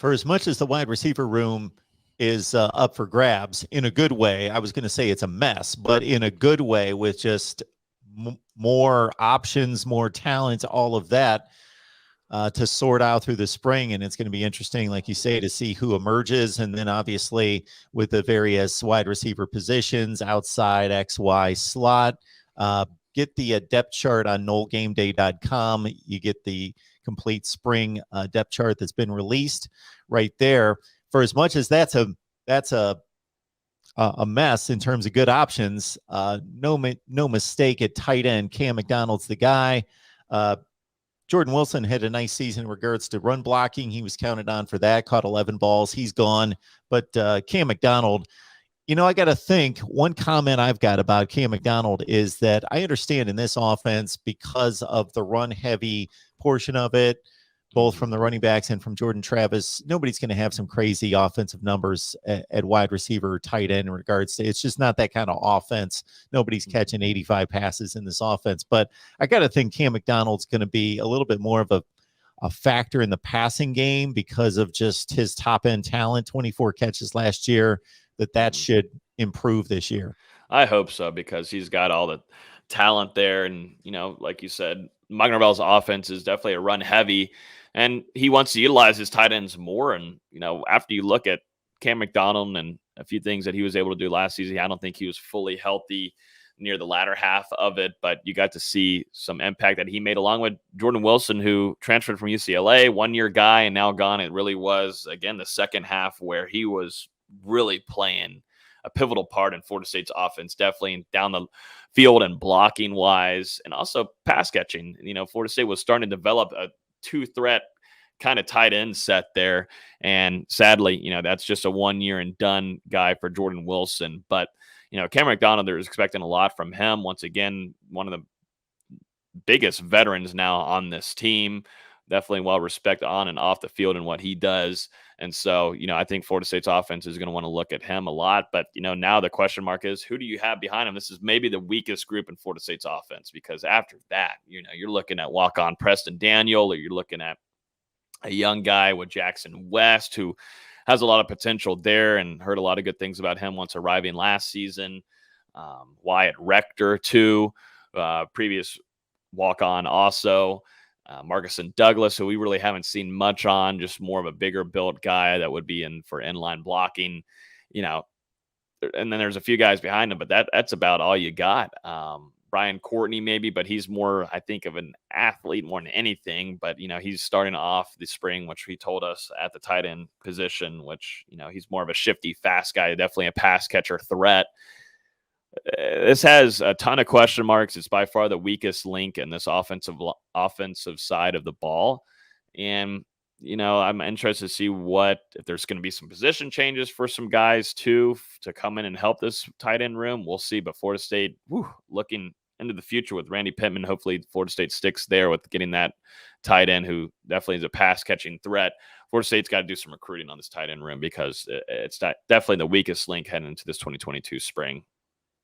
for as much as the wide receiver room is up for grabs in a good way, I was going to say it's a mess, but in a good way with just more options, more talent, all of that to sort out through the spring. And it's going to be interesting, like you say, to see who emerges. And then obviously with the various wide receiver positions, outside, X, Y, slot, get the depth chart on NoleGameDay.com. You get the complete spring depth chart that's been released right there. For as much as that's a mess in terms of good options, no mistake at tight end. Cam McDonald's the guy. Jordan Wilson had a nice season in regards to run blocking. He was counted on for that, caught 11 balls. He's gone. But Cam McDonald, I got to think, one comment I've got about Cam McDonald is that I understand in this offense, because of the run-heavy portion of it, both from the running backs and from Jordan Travis, nobody's going to have some crazy offensive numbers at wide receiver or tight end in regards to, it's just not that kind of offense. Nobody's catching 85 passes in this offense. But I got to think Cam McDonald's going to be a little bit more of a factor in the passing game because of just his top-end talent, 24 catches last year, that should improve this year. I hope so, because he's got all the talent there. And, like you said, Mike Norvell's offense is definitely a run heavy, and he wants to utilize his tight ends more. And, after you look at Cam McDonald and a few things that he was able to do last season, I don't think he was fully healthy near the latter half of it, but you got to see some impact that he made, along with Jordan Wilson, who transferred from UCLA, 1-year guy and now gone. It really was, again, the second half where he was really playing a pivotal part in Florida State's offense, definitely down the field and blocking wise, and also pass catching. Florida State was starting to develop a 2-threat kind of tight end set there. And sadly, that's just a 1-year and done guy for Jordan Wilson. But, Cam McDonald, they're expecting a lot from him. Once again, one of the biggest veterans now on this team. Definitely well respected on and off the field and what he does. And so, I think Florida State's offense is going to want to look at him a lot. But, now the question mark is, who do you have behind him? This is maybe the weakest group in Florida State's offense, because after that, you're looking at walk-on Preston Daniel, or you're looking at a young guy with Jackson West, who has a lot of potential there, and heard a lot of good things about him once arriving last season. Wyatt Rector, too, previous walk-on also. Marcusson Douglas, who we really haven't seen much on, just more of a bigger built guy that would be in for inline blocking, and then there's a few guys behind him, but that's about all you got. Brian Courtney maybe, but he's more, I think, of an athlete more than anything. But, he's starting off the spring, which he told us, at the tight end position, which, he's more of a shifty, fast guy, definitely a pass catcher threat. This has a ton of question marks. It's by far the weakest link in this offensive side of the ball. And, I'm interested to see if there's going to be some position changes for some guys too, to come in and help this tight end room. We'll see. But Florida State, looking into the future with Randy Pittman, hopefully Florida State sticks there with getting that tight end who definitely is a pass catching threat. Florida State's got to do some recruiting on this tight end room, because it's definitely the weakest link heading into this 2022 spring.